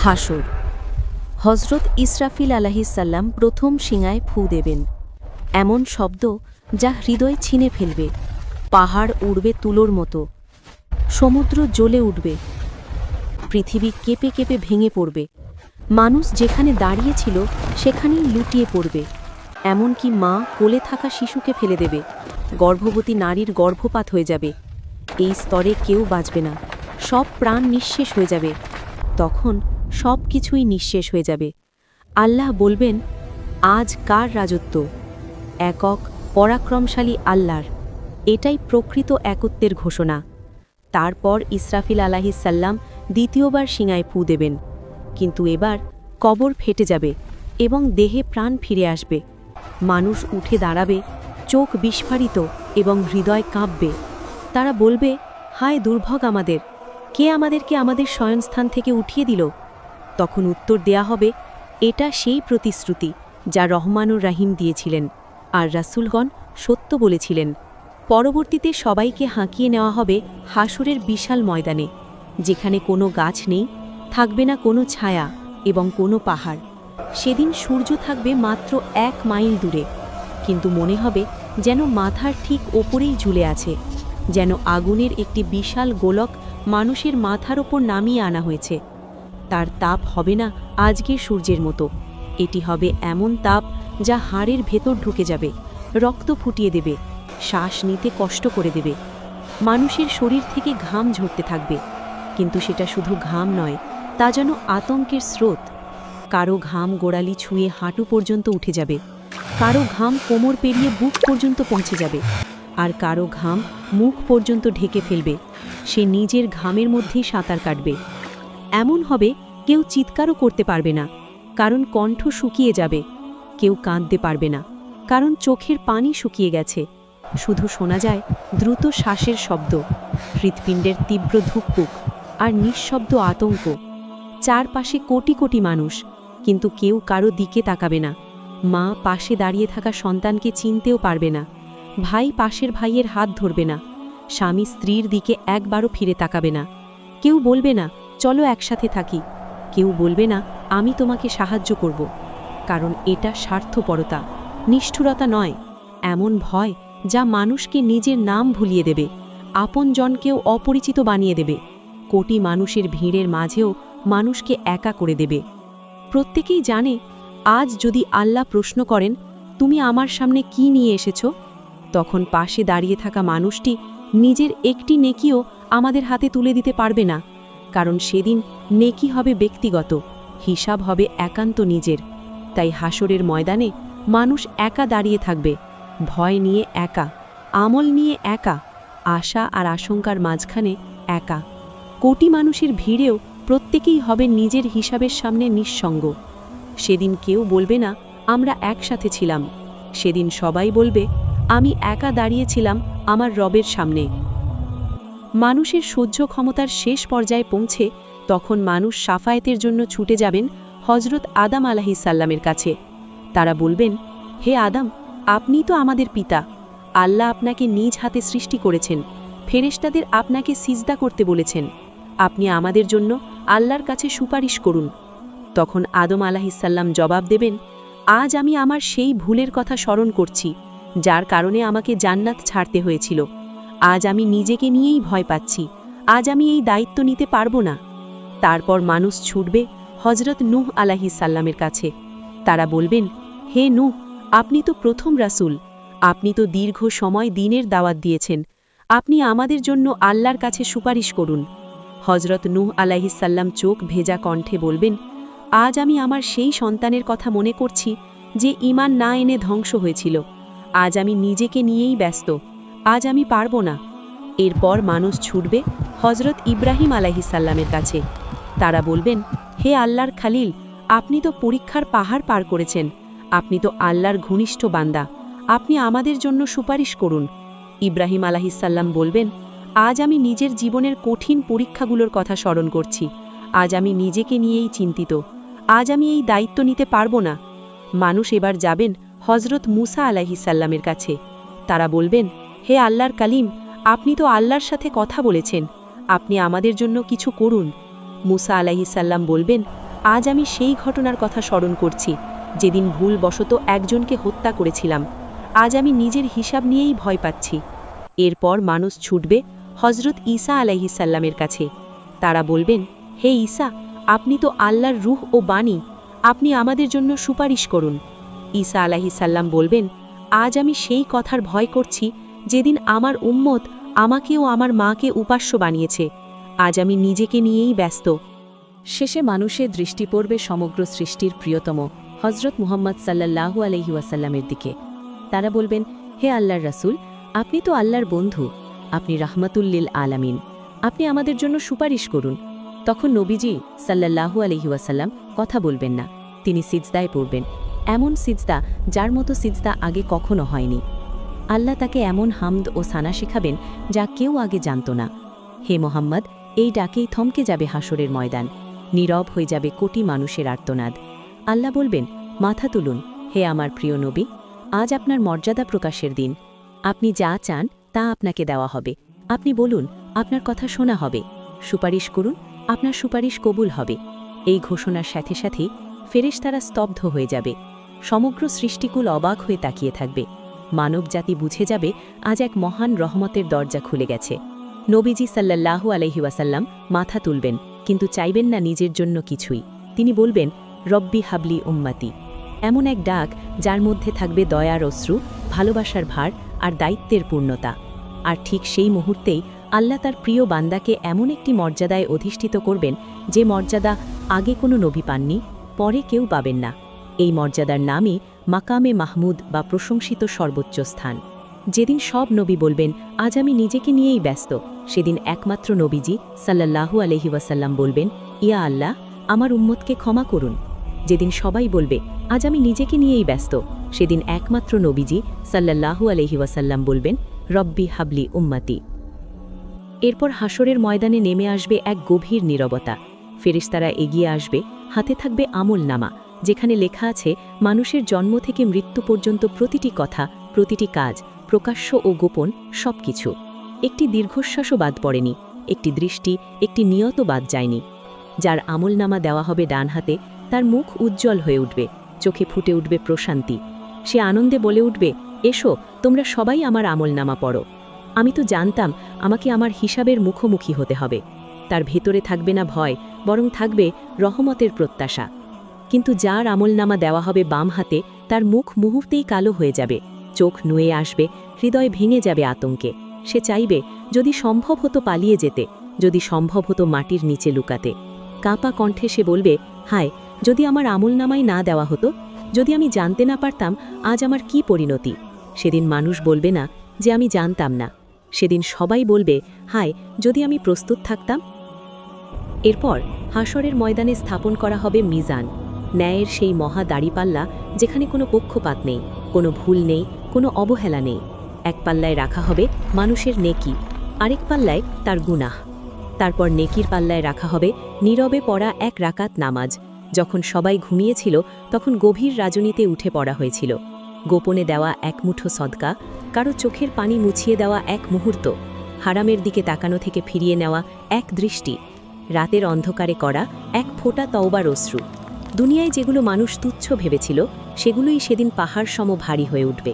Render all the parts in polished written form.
হাসর। হজরত ইসরাফিল আলাইহিসসালাম প্রথম শিঙায় ফু দেবেন। এমন শব্দ যা হৃদয় ছিনে ফেলবে। পাহাড় উড়বে তুলোর মতো, সমুদ্র জ্বলে উঠবে, পৃথিবী কেঁপে কেঁপে ভেঙে পড়বে। মানুষ যেখানে দাঁড়িয়েছিল সেখানেই লুটিয়ে পড়বে। এমনকি মা কোলে থাকা শিশুকে ফেলে দেবে। গর্ভবতী নারীর গর্ভপাত হয়ে যাবে। এই স্তরে কেউ বাঁচবে না, সব প্রাণ নিঃশেষ হয়ে যাবে। তখন সব কিছুই নিঃশেষ হয়ে যাবে। আল্লাহ বলবেন, আজ কার রাজত্ব? একক পরাক্রমশালী আল্লাহর। এটাই প্রকৃত একত্বের ঘোষণা। তারপর ইসরাফিল আলাইহিসসালাম দ্বিতীয়বার শিঙায় ফু দেবেন। কিন্তু এবার কবর ফেটে যাবে এবং দেহে প্রাণ ফিরে আসবে। মানুষ উঠে দাঁড়াবে, চোখ বিস্ফারিত এবং হৃদয় কাঁপবে। তারা বলবে, হায় দুর্ভোগ আমাদের! কে আমাদেরকে আমাদের শয়নস্থান থেকে উঠিয়ে দিল? তখন উত্তর দেয়া হবে, এটা সেই প্রতিশ্রুতি যা রহমানুর রাহিম দিয়েছিলেন, আর রাসূলগণ সত্য বলেছিলেন। পরবর্তীতে সবাইকে হাঁকিয়ে নেওয়া হবে হাসরের বিশাল ময়দানে, যেখানে কোনো গাছ নেই, থাকবে না কোনো ছায়া এবং কোনো পাহাড়। সেদিন সূর্য থাকবে মাত্র 1 মাইল দূরে, কিন্তু মনে হবে যেন মাথার ঠিক ওপরেই ঝুলে আছে, যেন আগুনের একটি বিশাল গোলক মানুষের মাথার ওপর নামিয়ে আনা হয়েছে। তার তাপ হবে না আজকের সূর্যের মতো। এটি হবে এমন তাপ যা হাড়ের ভেতর ঢুকে যাবে, রক্ত ফুটিয়ে দেবে, শ্বাস নিতে কষ্ট করে দেবে। মানুষের শরীর থেকে ঘাম ঝরতে থাকবে, কিন্তু সেটা শুধু ঘাম নয়, তা যেন আতঙ্কের স্রোত। কারো ঘাম গোড়ালি ছুঁয়ে হাঁটু পর্যন্ত উঠে যাবে, কারো ঘাম কোমর পেরিয়ে বুক পর্যন্ত পৌঁছে যাবে, আর কারো ঘাম মুখ পর্যন্ত ঢেকে ফেলবে। সে নিজের ঘামের মধ্যেই সাঁতার কাটবে। এমন হবে কেউ চিৎকারও করতে পারবে না, কারণ কণ্ঠ শুকিয়ে যাবে। কেউ কাঁদতে পারবে না, কারণ চোখের পানি শুকিয়ে গেছে। শুধু শোনা যায় দ্রুত শ্বাসের শব্দ, হৃৎপিণ্ডের তীব্র ধুকপুক আর নিঃশব্দ আতঙ্ক। চারপাশে কোটি কোটি মানুষ, কিন্তু কেউ কারো দিকে তাকাবে না। মা পাশে দাঁড়িয়ে থাকা সন্তানকে চিনতেও পারবে না। ভাই পাশের ভাইয়ের হাত ধরবে না। স্বামী স্ত্রীর দিকে একবারও ফিরে তাকাবে না। কেউ বলবে না, চলো একসাথে থাকি। কেউ বলবে না, আমি তোমাকে সাহায্য করব। কারণ এটা স্বার্থপরতা, নিষ্ঠুরতা নয়, এমন ভয় যা মানুষকে নিজের নাম ভুলিয়ে দেবে, আপনজনকেও অপরিচিত বানিয়ে দেবে, কোটি মানুষের ভিড়ের মাঝেও মানুষকে একা করে দেবে। প্রত্যেকেই জানে, আজ যদি আল্লাহ প্রশ্ন করেন, তুমি আমার সামনে কি নিয়ে এসেছ? তখন পাশে দাঁড়িয়ে থাকা মানুষটি নিজের একটি নেকিও আমাদের হাতে তুলে দিতে পারবে না, কারণ সেদিন নেকি হবে ব্যক্তিগত, হিসাব হবে একান্ত নিজের। তাই হাসরের ময়দানে মানুষ একা দাঁড়িয়ে থাকবে, ভয় নিয়ে একা, আমল নিয়ে একা, আশা আর আশঙ্কার মাঝখানে একা। কোটি মানুষের ভিড়েও প্রত্যেকেই হবে নিজের হিসাবের সামনে নিঃসঙ্গ। সেদিন কেউ বলবে না, আমরা একসাথে ছিলাম। সেদিন সবাই বলবে, আমি একা দাঁড়িয়েছিলাম আমার রবের সামনে। মানুষের সহ্য ক্ষমতার শেষ পর্যায়ে পৌঁছে তখন মানুষ শাফায়েতের জন্য ছুটে যাবেন হজরত আদম আলাইহিসসালামের কাছে। তারা বলবেন, হে আদম, আপনি তো আমাদের পিতা। আল্লাহ আপনাকে নিজ হাতে সৃষ্টি করেছেন, ফেরেশতাদের আপনাকে সিজদা করতে বলেছেন। আপনি আমাদের জন্য আল্লাহর কাছে সুপারিশ করুন। তখন আদম আলাইহিসসালাম জবাব দেবেন, আজ আমি আমার সেই ভুলের কথা স্মরণ করছি, যার কারণে আমাকে জান্নাত ছাড়তে হয়েছিল। আজ আমি নিজেকে নিয়েই ভয় পাচ্ছি। আজ আমি এই দায়িত্ব নিতে পারবো না। তারপর মানুষ ছুটবে হজরত নূহ আলাইহিসসালামের কাছে। তারা বলবেন, হে নূহ, আপনি তো প্রথম রাসূল। আপনি তো দীর্ঘ সময় দ্বীনের দাওয়াত দিয়েছেন। আপনি আমাদের জন্য আল্লাহর কাছে সুপারিশ করুন। হজরত নূহ আলাইহিসসালাম চোখ ভেজা কণ্ঠে বলবেন, আজ আমি আমার সেই সন্তানের কথা মনে করছি যে ঈমান না এনে ধ্বংস হয়েছিল। আজ আমি নিজেকে নিয়েই ব্যস্ত। আজ আমি পারবো না। এরপর মানুষ ছুটবে হজরত ইব্রাহিম আলাইহিসসালামের কাছে। তারা বলবেন, হে আল্লাহর খালিল, আপনি তো পরীক্ষার পাহাড় পার করেছেন। আপনি তো আল্লাহর ঘনিষ্ঠ বান্দা। আপনি আমাদের জন্য সুপারিশ করুন। ইব্রাহিম আলাইহিসসালাম বলবেন, আজ আমি নিজের জীবনের কঠিন পরীক্ষাগুলোর কথা স্মরণ করছি। আজ আমি নিজেকে নিয়েই চিন্তিত। আজ আমি এই দায়িত্ব নিতে পারবো না। মানুষ এবার যাবেন হজরত মুসা আলাইহিসসালামের কাছে। তারা বলবেন, হে আল্লাহর কালিম, আপনি তো আল্লাহর সাথে কথা বলেছেন। আপনি আমাদের জন্য কিছু করুন। মুসা আলাইহিসসালাম বলবেন, আজ আমি সেই ঘটনার কথা স্মরণ করছি যেদিন ভুলবশত একজনকে হত্যা করেছিলাম। আজ আমি নিজের হিসাব নিয়েই ভয় পাচ্ছি। এরপর মানুষ ছুটবে হজরত ঈসা আলাইহিসাল্লামের কাছে। তারা বলবেন, হে ঈসা, আপনি তো আল্লাহর রূহ ও বাণী, আপনি আমাদের জন্য সুপারিশ করুন। ঈসা আলাইহিসাল্লাম বলবেন, আজ আমি সেই কথার ভয় করছি যেদিন আমার উম্মত আমাকে ও আমার মাকে উপাস্য বানিয়েছে। আজ আমি নিজেকে নিয়েই ব্যস্ত। শেষে মানুষের দৃষ্টি পড়বে সমগ্র সৃষ্টির প্রিয়তম হজরত মুহাম্মদ সাল্লাল্লাহু আলাইহি ওয়াসাল্লামের দিকে। তারা বলবেন, হে আল্লাহর রাসূল, আপনি তো আল্লাহর বন্ধু, আপনি রাহমাতুল আলামিন, আপনি আমাদের জন্য সুপারিশ করুন। তখন নবীজি সাল্লাল্লাহু আলাইহি ওয়াসাল্লাম কথা বলবেন না, তিনি সিজদায় পড়বেন, এমন সিজদা যার মতো সিজদা আগে কখনো হয়নি। আল্লাহ তাকে এমন হামদ ও সানা শেখাবেন যা কেউ আগে জানত না। হে মোহাম্মদ, এই ডাকেই থমকে যাবে হাসরের ময়দান, নীরব হয়ে যাবে কোটি মানুষের আর্তনাদ। আল্লাহ বলবেন, মাথা তুলুন হে আমার প্রিয় নবী, আজ আপনার মর্যাদা প্রকাশের দিন। আপনি যা চান তা আপনাকে দেওয়া হবে, আপনি বলুন আপনার কথা শোনা হবে, সুপারিশ করুন আপনার সুপারিশ কবুল হবে। এই ঘোষণার সাথে সাথেই ফেরেশতারা স্তব্ধ হয়ে যাবে, সমগ্র সৃষ্টিকুল অবাক হয়ে তাকিয়ে থাকবে। মানবজাতি বুঝে যাবে আজ এক মহান রহমতের দরজা খুলে গেছে। নবীজি সাল্লাল্লাহু আলাইহি ওয়াসাল্লাম মাথা তুলবেন, কিন্তু চাইবেন না নিজের জন্য কিছুই। তিনি বলবেন, রব্বি হাবলি উম্মতি, এমন এক ডাক যার মধ্যে থাকবে দয়ার অশ্রু, ভালোবাসার ভার আর দায়িত্বের পূর্ণতা। আর ঠিক সেই মুহূর্তেই আল্লাহ তার প্রিয় বান্দাকে এমন একটি মর্যাদায় অধিষ্ঠিত করবেন যে মর্যাদা আগে কোনো নবী পাননি, পরে কেউ পাবেন না। এই মর্যাদার নামই মাকামে মাহমুদ বা প্রশংসিত সর্বোচ্চ স্থান। যেদিন সব নবী বলবেন, আজ আমি নিজেকে নিয়েই ব্যস্ত, সেদিন একমাত্র নবীজি সাল্লাল্লাহু আলাইহি ওয়াসাল্লাম বলবেন, ইয়া আল্লাহ, আমার উম্মতকে ক্ষমা করুন। যেদিন সবাই বলবে, আজ আমি নিজেকে নিয়েই ব্যস্ত, সেদিন একমাত্র নবীজি সাল্লাল্লাহু আলাইহি ওয়াসাল্লাম বলবেন, রব্বি হাবলি উম্মতি। এরপর হাসরের ময়দানে নেমে আসবে এক গভীর নীরবতা। ফেরেশতারা এগিয়ে আসবে, হাতে থাকবে আমলনামা, যেখানে লেখা আছে মানুষের জন্ম থেকে মৃত্যু পর্যন্ত প্রতিটি কথা, প্রতিটি কাজ, প্রকাশ্য ও গোপন সবকিছু। একটি দীর্ঘশ্বাসও বাদ পড়েনি, একটি দৃষ্টি, একটি নিয়ত বাদ যায়নি। যার আমলনামা দেওয়া হবে ডান হাতে, তার মুখ উজ্জ্বল হয়ে উঠবে, চোখে ফুটে উঠবে প্রশান্তি। সে আনন্দে বলে উঠবে, এসো তোমরা সবাই আমার আমলনামা পড়ো। আমি তো জানতাম আমাকে আমার হিসাবের মুখোমুখি হতে হবে। তার ভেতরে থাকবে না ভয়, বরং থাকবে রহমতের প্রত্যাশা। কিন্তু যার আমলনামা দেওয়া হবে বাম হাতে, তার মুখ মুহূর্তেই কালো হয়ে যাবে, চোখ নুয়ে আসবে, হৃদয় ভেঙে যাবে আতঙ্কে। সে চাইবে যদি সম্ভব হতো পালিয়ে যেতে, যদি সম্ভব হতো মাটির নিচে লুকাতে। কাঁপা কণ্ঠে সে বলবে, হায়, যদি আমার আমলনামাই না দেওয়া হতো, যদি আমি জানতে না পারতাম আজ আমার কি পরিণতি। সেদিন মানুষ বলবে না যে আমি জানতাম না, সেদিন সবাই বলবে, হায়, যদি আমি প্রস্তুত থাকতাম। এরপর হাসরের ময়দানে স্থাপন করা হবে মিজান, ন্যায়ের সেই মহা দাড়িপাল্লা, যেখানে কোনো পক্ষপাত নেই, কোনো ভুল নেই, কোনো অবহেলা নেই। এক পাল্লায় রাখা হবে মানুষের নেকি, আরেক পাল্লায় তার গুনাহ। তারপর নেকির পাল্লায় রাখা হবে নীরবে পড়া এক রাকাত নামাজ। যখন সবাই ঘুমিয়েছিল তখন গভীর রাজনীতে উঠে পড়া হয়েছিল। গোপনে দেওয়া এক মুঠো সদকা, কারো চোখের পানি মুছিয়ে দেওয়া এক মুহূর্ত, হারামের দিকে তাকানো থেকে ফিরিয়ে নেওয়া এক দৃষ্টি, রাতের অন্ধকারে করা এক ফোঁটা তওবার অশ্রু। দুনিয়ায় যেগুলো মানুষ তুচ্ছ ভেবেছিল, সেগুলোই সেদিন পাহাড় সম ভারী হয়ে উঠবে।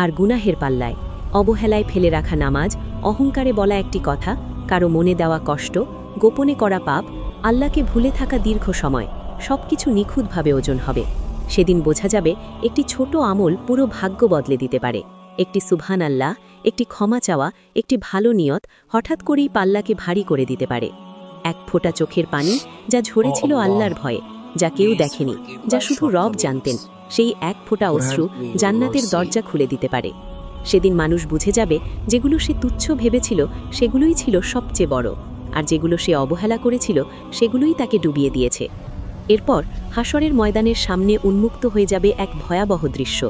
আর গুনাহের পাল্লায় অবহেলায় ফেলে রাখা নামাজ, অহংকারে বলা একটি কথা, কারো মনে দেওয়া কষ্ট, গোপনে করা পাপ, আল্লাহকে ভুলে থাকা দীর্ঘ সময়, সবকিছু নিখুঁতভাবে ওজন হবে। সেদিন বোঝা যাবে একটি ছোট আমল পুরো ভাগ্য বদলে দিতে পারে। একটি সুবহান আল্লাহ, একটি ক্ষমা চাওয়া, একটি ভালো নিয়ত হঠাৎ করেই পাল্লাকে ভারী করে দিতে পারে। এক ফোঁটা চোখের পানি যা ঝরেছিল আল্লাহর ভয়ে, যা কেউ দেখেনি, যা শুধু রব জানতেন, সেই এক ফোঁটা অশ্রু জান্নাতের দরজা খুলে দিতে পারে। সেদিন মানুষ বুঝে যাবে যেগুলো সে তুচ্ছ ভেবেছিল সেগুলোই ছিল সবচেয়ে বড়, আর যেগুলো সে অবহেলা করেছিল সেগুলোই তাকে ডুবিয়ে দিয়েছে। এরপর হাসরের ময়দানের সামনে উন্মুক্ত হয়ে যাবে এক ভয়াবহ দৃশ্য,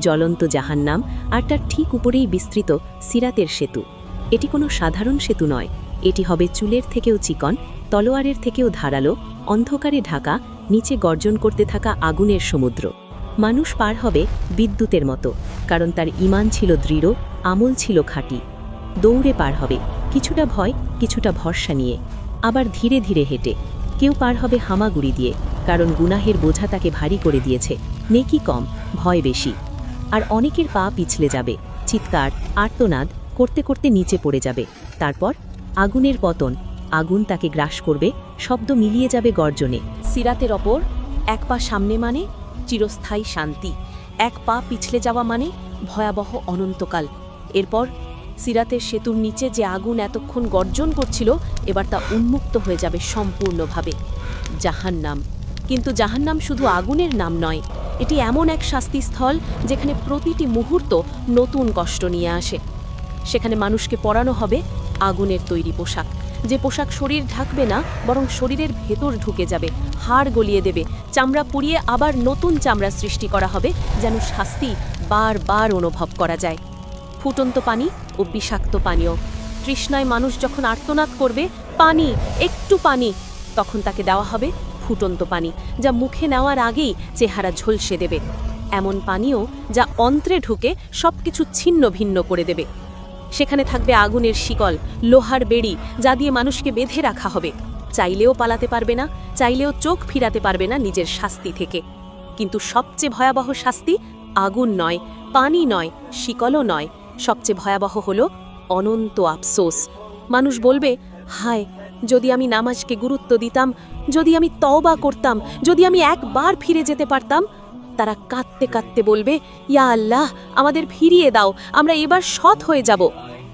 জ্বলন্ত জাহান্নাম, আর তার ঠিক উপরেই বিস্তৃত সিরাতের সেতু। এটি কোনো সাধারণ সেতু নয়, এটি হবে চুলের থেকেও চিকন, তলোয়ারের থেকেও ধারালো, অন্ধকারে ঢাকা, নিচে গর্জন করতে থাকা আগুনের সমুদ্র। মানুষ পার হবে বিদ্যুতের মতো, কারণ তার ঈমান ছিল দৃঢ়, আমল ছিল খাঁটি। দৌড়ে পার হবে, কিছুটা ভয়, কিছুটা ভরসা নিয়ে, আবার ধীরে ধীরে হেঁটে। কেউ পার হবে হামাগুড়ি দিয়ে, কারণ গুনাহের বোঝা তাকে ভারী করে দিয়েছে, নেকি কম, ভয় বেশি। আর অনেকের পা পিছলে যাবে, চিৎকার আর্তনাদ করতে করতে নিচে পড়ে যাবে। তারপর আগুনের পতন, আগুন তাকে গ্রাস করবে, শব্দ মিলিয়ে যাবে গর্জনে। সিরাতের ওপর এক পা সামনে মানে চিরস্থায়ী শান্তি, এক পা পিছলে যাওয়া মানে ভয়াবহ অনন্তকাল। এরপর সিরাতের সেতুর নিচে যে আগুন এতক্ষণ গর্জন করছিল, এবার তা উন্মুক্ত হয়ে যাবে সম্পূর্ণভাবে। জাহান্নাম। কিন্তু জাহান্নাম শুধু আগুনের নাম নয়, এটি এমন এক শাস্তিস্থল যেখানে প্রতিটি মুহূর্ত নতুন কষ্ট নিয়ে আসে। সেখানে মানুষকে পরানো হবে আগুনের তৈরি পোশাক, যে পোশাক শরীর ঢাকবে না, বরং শরীরের ভেতর ঢুকে যাবে, হাড় গলিয়ে দেবে, চামড়া পুড়িয়ে আবার নতুন চামড়া সৃষ্টি করা হবে, যেন শাস্তি বারবার অনুভব করা যায়। ফুটন্ত পানি ও বিষাক্ত পানীয়। তৃষ্ণায় মানুষ যখন আর্তনাদ করবে, পানি, একটু পানি, তখন তাকে দেওয়া হবে ফুটন্ত পানি, যা মুখে নেওয়ার আগেই চেহারা ঝলসে দেবে। এমন পানীয় যা অন্ত্রে ঢুকে সবকিছু ছিন্ন ভিন্ন করে দেবে। সেখানে থাকবে আগুনের শিকল, লোহার বেড়ি, যা দিয়ে মানুষকে বেঁধে রাখা হবে। চাইলেও পালাতে পারবে না, চাইলেও চোখ ফিরাতে পারবে না নিজের শাস্তি থেকে। কিন্তু সবচেয়ে ভয়াবহ শাস্তি আগুন নয়, পানি নয়, শিকলও নয়, সবচেয়ে ভয়াবহ হলো অনন্ত আফসোস। মানুষ বলবে, হায়, যদি আমি নামাজকে গুরুত্ব দিতাম, যদি আমি তওবা করতাম, যদি আমি একবার ফিরে যেতে পারতাম। তারা কাঁদতে কাঁদতে বলবে, ইয়া আল্লাহ, আমাদের ফিরিয়ে দাও, আমরা এবার সৎ হয়ে যাব।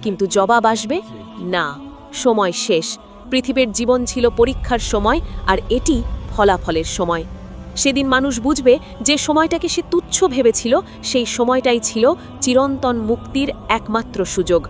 কিন্তু জবাব আসবে, না, সময় শেষ। পৃথিবীর জীবন ছিল পরীক্ষার সময়, আর এটি ফলাফলের সময়। সেদিন মানুষ বুঝবে যে সময়টাকে সে তুচ্ছ ভেবেছিল, সেই সময়টাই ছিল চিরন্তন মুক্তির একমাত্র সুযোগ।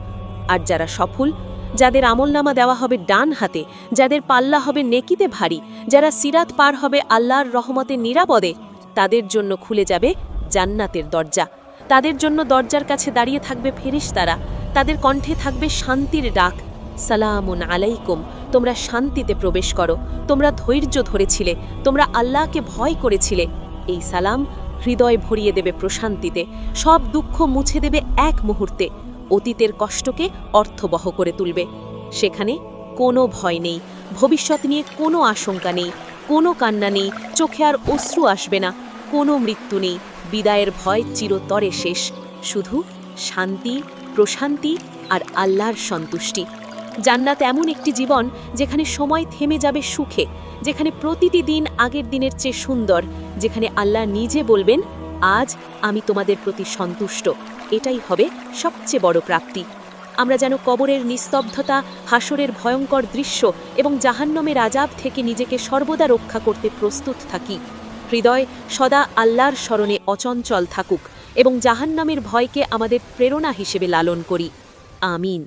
আর যারা সফল, যাদের আমলনামা দেওয়া হবে ডান হাতে, যাদের পাল্লা হবে নেকিতে ভারী, যারা সিরাত পার হবে আল্লাহর রহমতে নিরাপদে, তাদের জন্য খুলে যাবে জান্নাতের দরজা। তাদের জন্য দরজার কাছে দাঁড়িয়ে থাকবে ফেরেশতারা, তাদের কণ্ঠে থাকবে শান্তির ডাক, সালামুন আলাইকুম, তোমরা শান্তিতে প্রবেশ করো, তোমরা ধৈর্য ধরেছিলে, তোমরা আল্লাহকে ভয় করেছিলে। এই সালাম হৃদয় ভরিয়ে দেবে প্রশান্তিতে, সব দুঃখ মুছে দেবে এক মুহূর্তে, অতীতের কষ্টকে অর্থবহ করে তুলবে। সেখানে কোনো ভয় নেই, ভবিষ্যৎ নিয়ে কোনো আশঙ্কা নেই, কোনো কান্না নেই, চোখে আর অশ্রু আসবে না, কোনো মৃত্যু নেই, বিদায়ের ভয় চিরতরে শেষ। শুধু শান্তি, প্রশান্তি আর আল্লাহর সন্তুষ্টি। জান্নাত এমন একটি জীবন যেখানে সময় থেমে যাবে সুখে, যেখানে প্রতিটি দিন আগের দিনের চেয়ে সুন্দর, যেখানে আল্লাহ নিজে বলবেন, আজ আমি তোমাদের প্রতি সন্তুষ্ট। এটাই হবে সবচেয়ে বড় প্রাপ্তি। আমরা যেন কবরের নিস্তব্ধতা, হাসরের ভয়ঙ্কর দৃশ্য এবং জাহান্নামের আযাব থেকে নিজেকে সর্বদা রক্ষা করতে প্রস্তুত থাকি। হৃদয় সদা আল্লাহর স্মরণে অচঞ্চল থাকুক এবং জাহান্নামের ভয়কে আমাদের প্রেরণা হিসেবে লালন করি। আমিন।